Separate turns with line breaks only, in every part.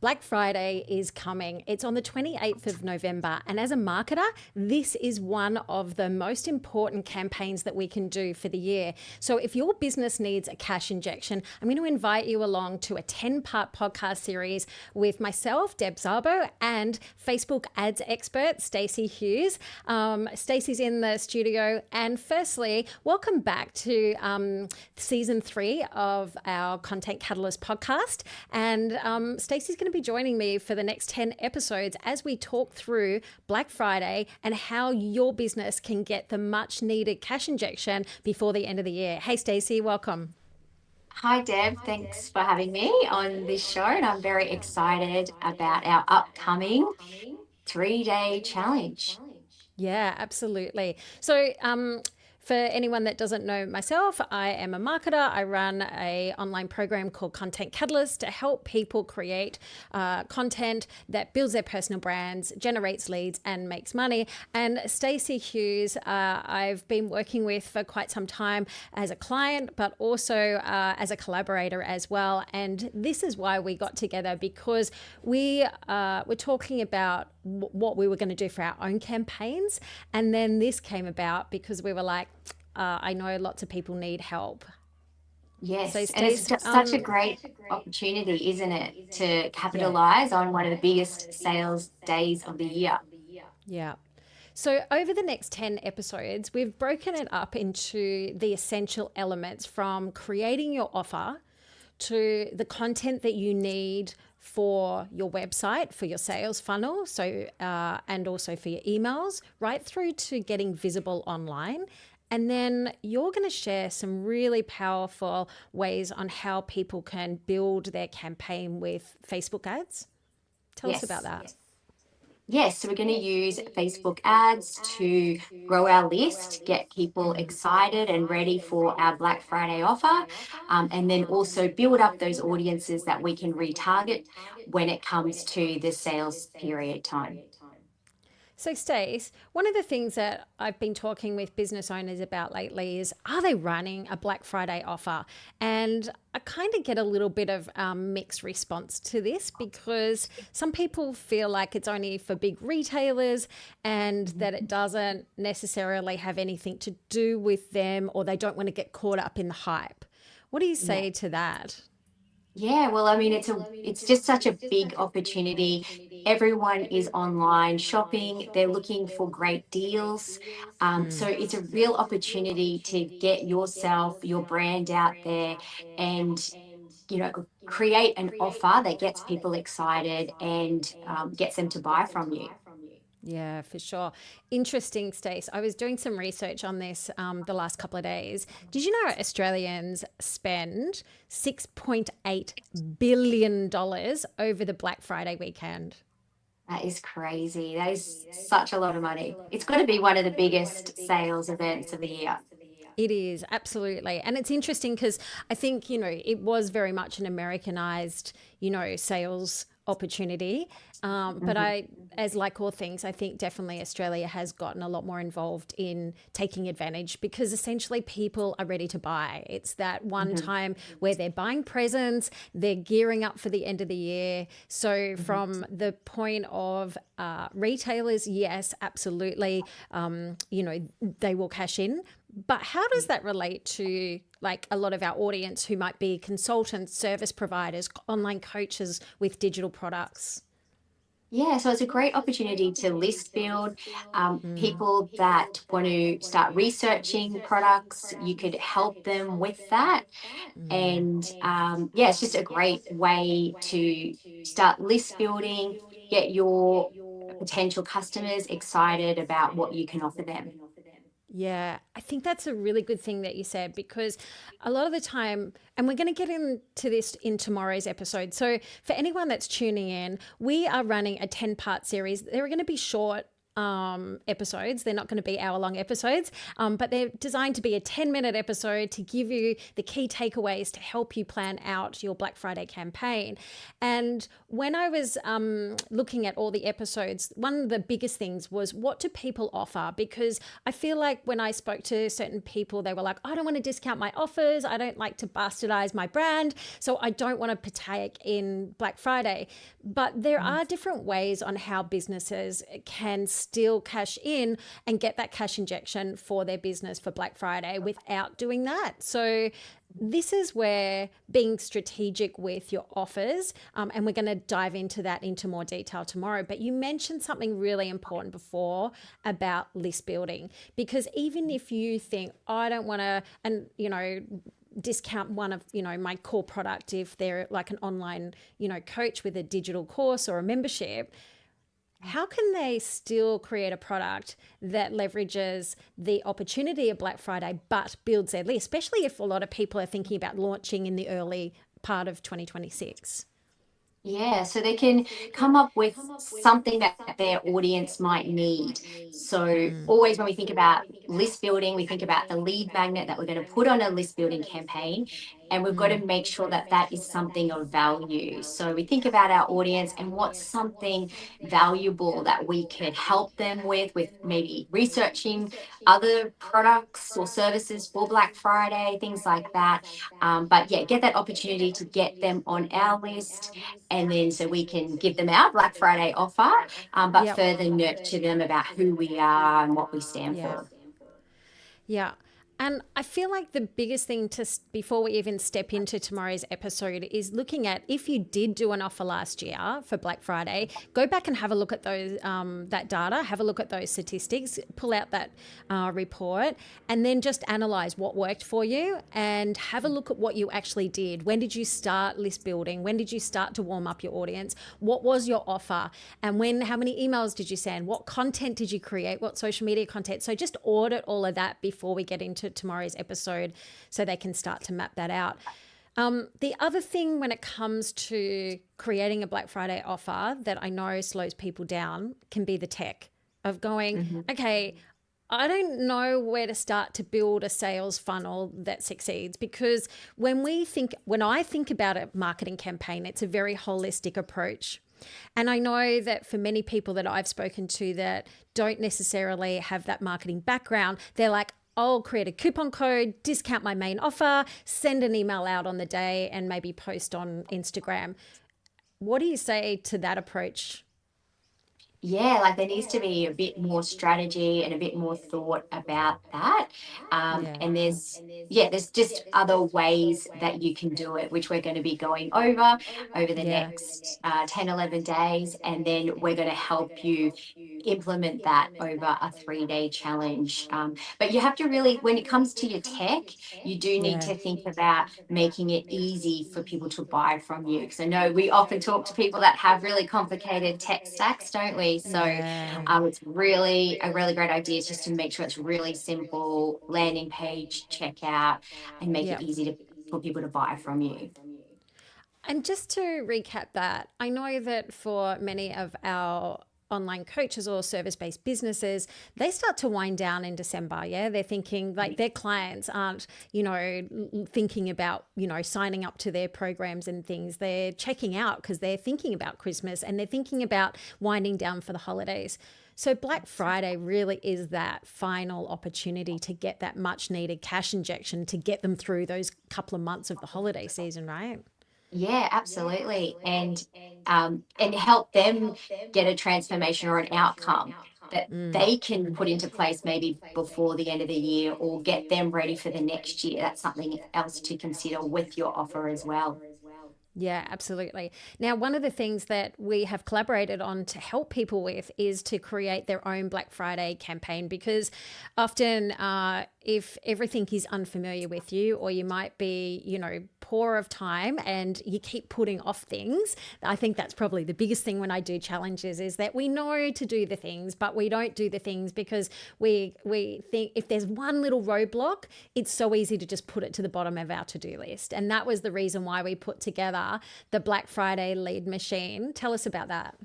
Black Friday is coming. It's on the 28th of November. And as a marketer, this is one of the most important campaigns that we can do for the year. So if your business needs a cash injection, I'm going to invite you along to a 10-part podcast series with myself, Deb Szabo, and Facebook ads expert, Stacey Hughes. Stacey's in the studio. And firstly, welcome back to season 3 of our Content Catalyst podcast. And Stacey's going to be joining me for the next 10 episodes as we talk through Black Friday and how your business can get the much needed cash injection before the end of the year. Hey, Stacey, welcome.
Hi, Deb. Thanks for having me on this show. And I'm very excited about our upcoming 3-day challenge.
Yeah, absolutely. So, for anyone that doesn't know myself, I am a marketer. I run an online program called Content Catalyst to help people create content that builds their personal brands, generates leads, and makes money. And Stacey Hughes, I've been working with for quite some time as a client, but also as a collaborator as well. And this is why we got together, because we were talking about what we were going to do for our own campaigns. And then this came about because we were like, I know lots of people need help.
Yes,
So
and it's
Stace,
just such a great opportunity, isn't it, to
yeah,
capitalize on one of the biggest sales days of the year.
yeah. So over the next 10 episodes, we've broken it up into the essential elements from creating your offer to the content that you need for your website, for your sales funnel, so and also for your emails, right through to getting visible online. And then you're going to share some really powerful ways on how people can build their campaign with Facebook ads. Tell us about
Yes.
that.
Yes, so we're going to use Facebook ads to grow our list, get people excited and ready for our Black Friday offer, and then also build up those audiences that we can retarget when it comes to the sales period time.
So, Stace, one of the things that I've been talking with business owners about lately is, are they running a Black Friday offer? And I kind of get a little bit of mixed response to this, because some people feel like it's only for big retailers and that it doesn't necessarily have anything to do with them, or they don't want to get caught up in the hype. What do you
Yeah.
say to that?
Yeah, well, I mean, it's just such a big opportunity. Everyone is online shopping. They're looking for great deals. So it's a real opportunity to get yourself, your brand out there and, create an offer that gets people excited and gets them to buy from you.
Yeah, for sure. Interesting, Stace. I was doing some research on this the last couple of days. Did you know Australians spend $6.8 billion over the Black Friday weekend?
That is crazy. That is such a lot of money. It's got to be one of the biggest sales events of the year.
It is, absolutely. And it's interesting because I think, it was very much an Americanized, sales opportunity. But
Mhm.
as like all things, I think definitely Australia has gotten a lot more involved in taking advantage, because essentially people are ready to buy. It's that one
Mhm.
time where they're buying presents, they're gearing up for the end of the year. So
Mhm.
from the point of retailers, yes, absolutely, they will cash in. But how does that relate to like a lot of our audience who might be consultants, service providers, online coaches with digital products?
Yeah, so it's a great opportunity to list build. People that want to start researching products, you could help them with that. And yeah, it's just a great way to start list building, get your potential customers excited about what you can offer them.
Yeah, I think that's a really good thing that you said, because a lot of the time, and we're going to get into this in tomorrow's episode. So, for anyone that's tuning in, we are running a 10-part series. They're going to be short episodes. They're not going to be hour-long episodes, but they're designed to be a 10-minute episode to give you the key takeaways to help you plan out your Black Friday campaign. And when I was looking at all the episodes, one of the biggest things was, what do people offer? Because I feel like when I spoke to certain people, they were like, I don't want to discount my offers. I don't like to bastardize my brand. So I don't want to partake in Black Friday. But there are different ways on how businesses can still cash in and get that cash injection for their business for Black Friday without doing that. So this is where being strategic with your offers, and we're going to dive into that into more detail tomorrow. But you mentioned something really important before about list building, because even if you think, I don't want to, and discount one of my core product, if they're like an online coach with a digital course or a membership, how can they still create a product that leverages the opportunity of Black Friday but builds their list, especially if a lot of people are thinking about launching in the early part of 2026?
Yeah, so they can come up with something that their audience might need. So always when we think about list building, we think about the lead magnet that we're going to put on a list building campaign. And we've got to make sure that that is something of value. So we think about our audience and what's something valuable that we could help them with maybe researching other products or services for Black Friday, things like that. But yeah, get that opportunity to get them on our list, and then so we can give them our Black Friday offer, but
Yep.
further nurture them about who we are and what we stand
Yeah.
for.
Yeah. And I feel like the biggest thing before we even step into tomorrow's episode is looking at, if you did do an offer last year for Black Friday, go back and have a look at those that data, have a look at those statistics, pull out that report, and then just analyze what worked for you and have a look at what you actually did. When did you start list building? When did you start to warm up your audience? What was your offer? And how many emails did you send? What content did you create? What social media content? So just audit all of that before we get into tomorrow's episode, so they can start to map that out. The other thing when it comes to creating a Black Friday offer that I know slows people down can be the tech of going, okay, I don't know where to start to build a sales funnel that succeeds, because when I think about a marketing campaign, it's a very holistic approach. And I know that for many people that I've spoken to that don't necessarily have that marketing background, they're like, I'll create a coupon code, discount my main offer, send an email out on the day, and maybe post on Instagram. What do you say to that approach?
Yeah, like there needs to be a bit more strategy and a bit more thought about that. And there's just other ways that you can do it, which we're going to be going over the
Yeah.
next 10, 11 days. And then we're going to help you implement that over a 3-day challenge. But you have to really, when it comes to your tech, you do need to think about making it easy for people to buy from you. Because I know we often talk to people that have really complicated tech stacks, don't we? So it's really a really great idea just to make sure it's really simple, landing page, checkout, and make it easy for people to buy from you.
And just to recap that, I know that for many of our online coaches or service-based businesses, they start to wind down in December. Yeah, they're thinking like their clients aren't, thinking about, signing up to their programs and things. They're checking out because they're thinking about Christmas and they're thinking about winding down for the holidays. So Black Friday really is that final opportunity to get that much needed cash injection to get them through those couple of months of the holiday season, right?
Yeah, absolutely. And help them get a transformation or an outcome that they can put into place maybe before the end of the year, or get them ready for the next year. That's something else to consider with your offer as well.
Yeah, absolutely. Now, one of the things that we have collaborated on to help people with is to create their own Black Friday campaign, because often if everything is unfamiliar with you, or you might be, poor of time and you keep putting off things. I think that's probably the biggest thing when I do challenges, is that we know to do the things, but we don't do the things because we think if there's one little roadblock, it's so easy to just put it to the bottom of our to-do list. And that was the reason why we put together the Black Friday lead machine. Tell us about that.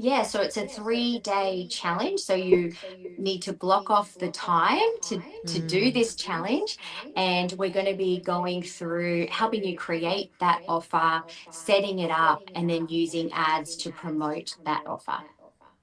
Yeah, so it's a 3-day challenge. So you need to block off the time to do
Mm.
this challenge. And we're going to be going through helping you create that offer, setting it up, and then using ads to promote that offer.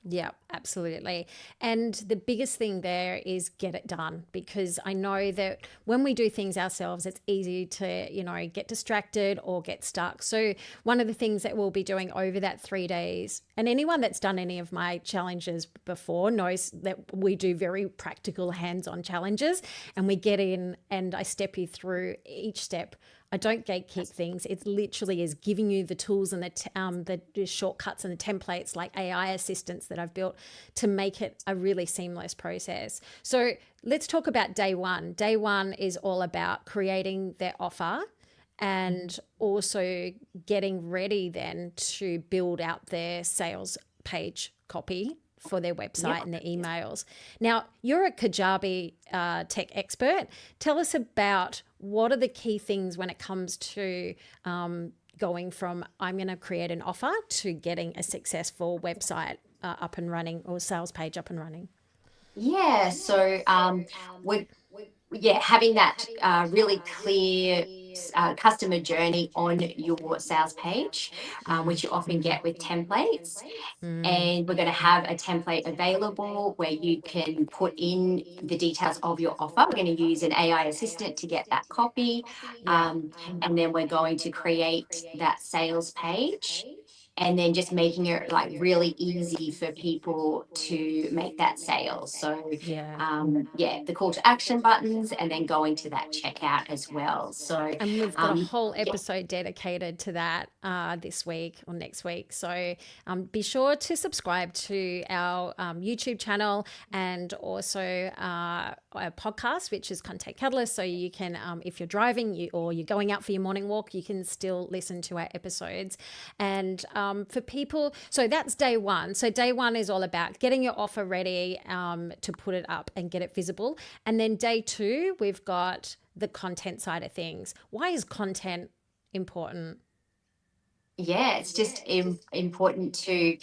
Yeah, absolutely. And the biggest thing there is get it done, because I know that when we do things ourselves, it's easy to, get distracted or get stuck. So, one of the things that we'll be doing over that 3 days, and anyone that's done any of my challenges before knows that we do very practical hands on challenges, and we get in and I step you through each step. I don't gatekeep things. It literally is giving you the tools and the shortcuts and the templates like AI assistants that I've built to make it a really seamless process. So let's talk about day one. Day one is all about creating their offer and also getting ready then to build out their sales page copy for their website and their emails. Now, you're a Kajabi tech expert. Tell us about what are the key things when it comes to going from I'm going to create an offer to getting a successful website up and running or sales page up and running.
Yeah, so we're having that really clear customer journey on your sales page, which you often get with templates.
Mm,
And we're going to have a template available where you can put in the details of your offer. We're going to use an AI assistant to get that copy.
yeah.
And then we're going to create that sales page, and then just making it like really easy for people to make that sale. So
Yeah.
the call to action buttons, and then going to that checkout as well. So
And we've got a
um,
whole
yeah,
episode dedicated to that this week or next week. So be sure to subscribe to our YouTube channel and also a podcast, which is Content Catalyst. So you can, if you're driving or you're going out for your morning walk, you can still listen to our episodes. And for people, so that's day one. So day one is all about getting your offer ready to put it up and get it visible. And then day two, we've got the content side of things. Why is content important?
it's just important to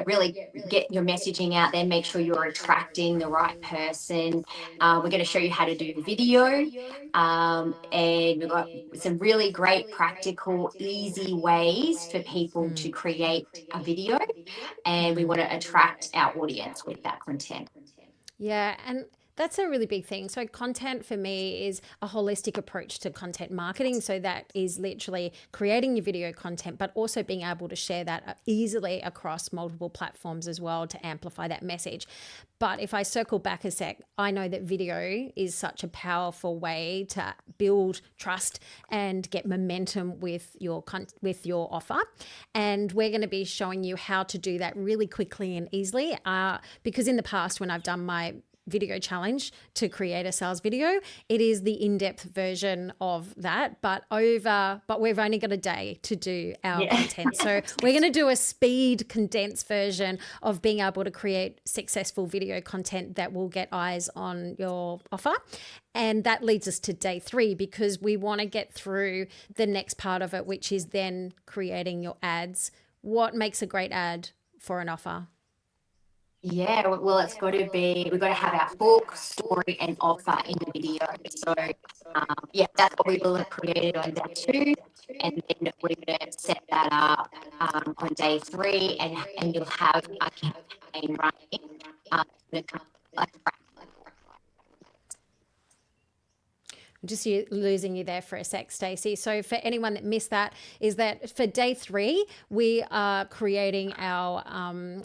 really get your messaging out there, make sure you're attracting the right person. We're going to show you how to do video, and we've got some really great practical easy ways for people to create a video, and we want to attract our audience with that content.
Yeah, and that's a really big thing. So, content for me is a holistic approach to content marketing. So, that is literally creating your video content, but also being able to share that easily across multiple platforms as well to amplify that message. But if I circle back a sec, I know that video is such a powerful way to build trust and get momentum with your offer. And we're going to be showing you how to do that really quickly and easily. Because in the past, when I've done my video challenge to create a sales video, it is the in-depth version of that, but we've only got a day to do our content. So we're going to do a speed condensed version of being able to create successful video content that will get eyes on your offer. And that leads us to day three, because we want to get through the next part of it, which is then creating your ads. What makes a great ad for an offer?
Yeah, well, we've got to have our hook, story, and offer in the video. So, that's what we will have created on day two. And then we're going to set that up on day three, and you'll have a campaign running. The
I'm just losing you there for a sec, Stacey. So for anyone that missed that, is that for day three, we are creating our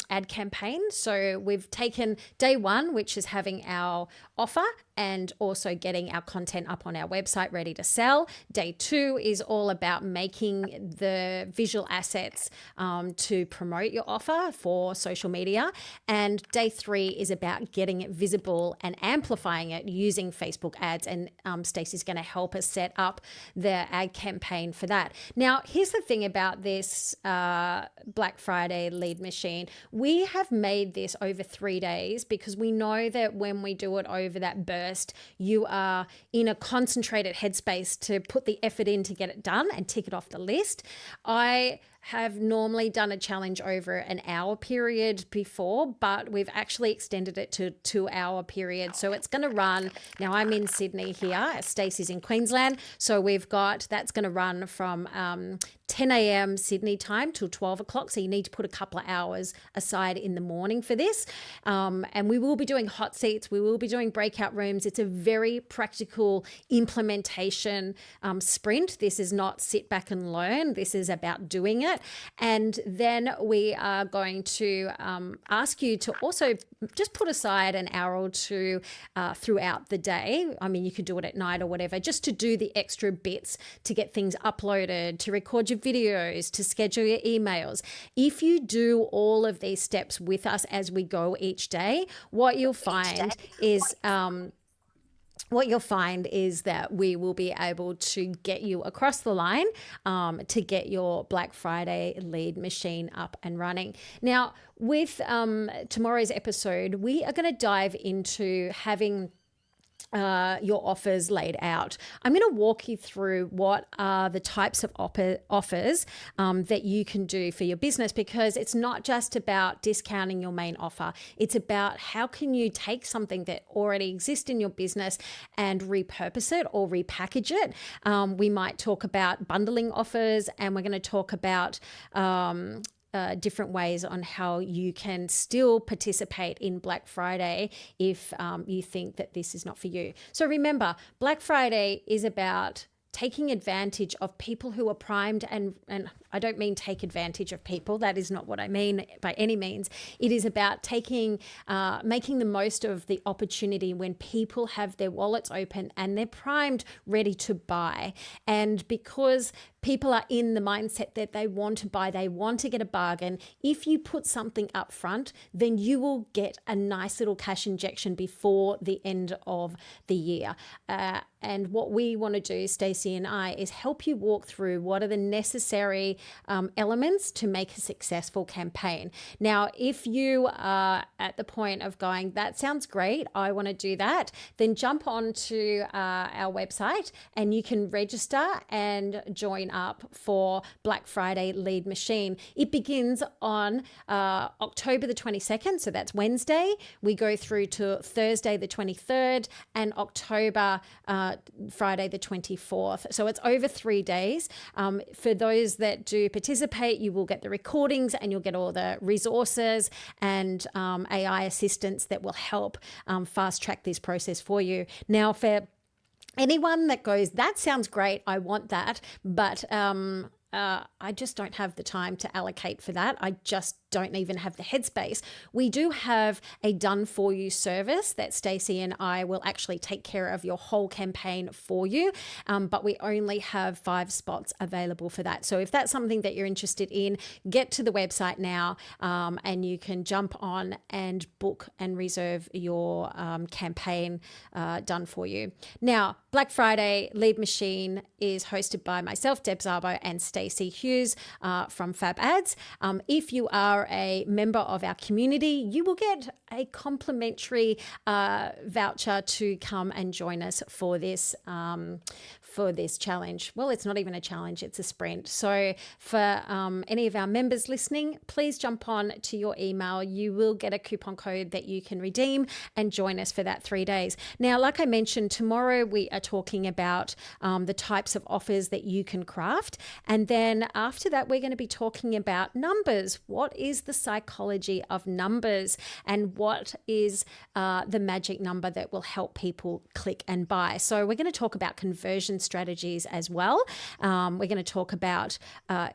ad campaign. So we've taken day one, which is having our offer and also getting our content up on our website ready to sell. Day two is all about making the visual assets to promote your offer for social media. And day three is about getting it visible and amplifying it using Facebook ads. And Stacey's going to help us set up the ad campaign for that. Now, here's the thing about this Black Friday lead machine. We have made this over 3 days because we know that when we do it over that burst 21st, you are in a concentrated headspace to put the effort in to get it done and tick it off the list. I have normally done a challenge over an hour period before, but we've actually extended it to 2 hour period. So it's going to run, now I'm in Sydney here, Stacey's in Queensland. So that's going to run from 10 a.m. Sydney time till 12 o'clock. So you need to put a couple of hours aside in the morning for this. And we will be doing hot seats. We will be doing breakout rooms. It's a very practical implementation sprint. This is not sit back and learn. This is about doing it. And then we are going to ask you to also just put aside an hour or two throughout the day. I mean, you could do it at night or whatever, just to do the extra bits, to get things uploaded, to record your videos, to schedule your emails. If you do all of these steps with us as we go each day, what you'll find is that we will be able to get you across the line to get your Black Friday lead machine up and running. Now, with tomorrow's episode, we are going to dive into having your offers laid out. I'm going to walk you through what are the types of offers that you can do for your business, because it's not just about discounting your main offer. It's about how can you take something that already exists in your business and repurpose it or repackage it. We might talk about bundling offers, and we're going to talk about different ways on how you can still participate in Black Friday if you think that this is not for you. So remember, Black Friday is about taking advantage of people who are primed, and I don't mean take advantage of people. That is not what I mean by any means. It is about making the most of the opportunity when people have their wallets open and they're primed, ready to buy. And because people are in the mindset that they want to buy, they want to get a bargain, if you put something up front, then you will get a nice little cash injection before the end of the year. And what we want to do, Stacey and I, is help you walk through what are the necessary elements to make a successful campaign. Now, if you are at the point of going, that sounds great, I want to do that, then jump onto our website and you can register and join up for Black Friday Lead Machine. It begins on October the 22nd, so that's Wednesday. We go through to Thursday the 23rd and October Friday the 24th. So it's over 3 days. For those that do participate, you will get the recordings and you'll get all the resources and AI assistance that will help fast track this process for you. Now, for anyone that goes, that sounds great, I want that, but I just don't have the time to allocate for that. I just don't even have the headspace. We do have a done for you service that Stacey and I will actually take care of your whole campaign for you. But we only have 5 spots available for that. So if that's something that you're interested in, get to the website now and you can jump on and book and reserve your campaign done for you. Now, Black Friday Lead Machine is hosted by myself, Deb Szabo, and Stacey Hughes from Fab Ads. If you are a member of our community, you will get a complimentary voucher to come and join us for this challenge. Well, it's not even a challenge, it's a sprint. So for any of our members listening, please jump on to your email. You will get a coupon code that you can redeem and join us for that 3 days. Now, like I mentioned, tomorrow we are talking about the types of offers that you can craft. And then after that, we're going to be talking about numbers. What is the psychology of numbers, and what is the magic number that will help people click and buy? So we're going to talk about conversion strategies as well. We're going to talk about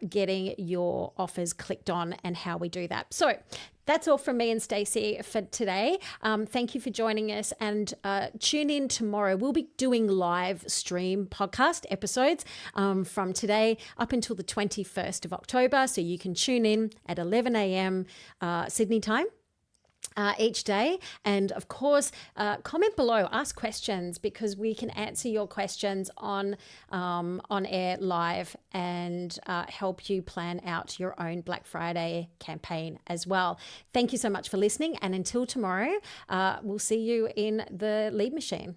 getting your offers clicked on and how we do that. So that's all from me and Stacey for today. Thank you for joining us, and tune in tomorrow. We'll be doing live stream podcast episodes from today up until the 21st of October. So you can tune in at 11 a.m. Sydney time. each day. And of course, comment below, ask questions, because we can answer your questions on air live and help you plan out your own Black Friday campaign as well. Thank you so much for listening. And until tomorrow, we'll see you in the lead machine.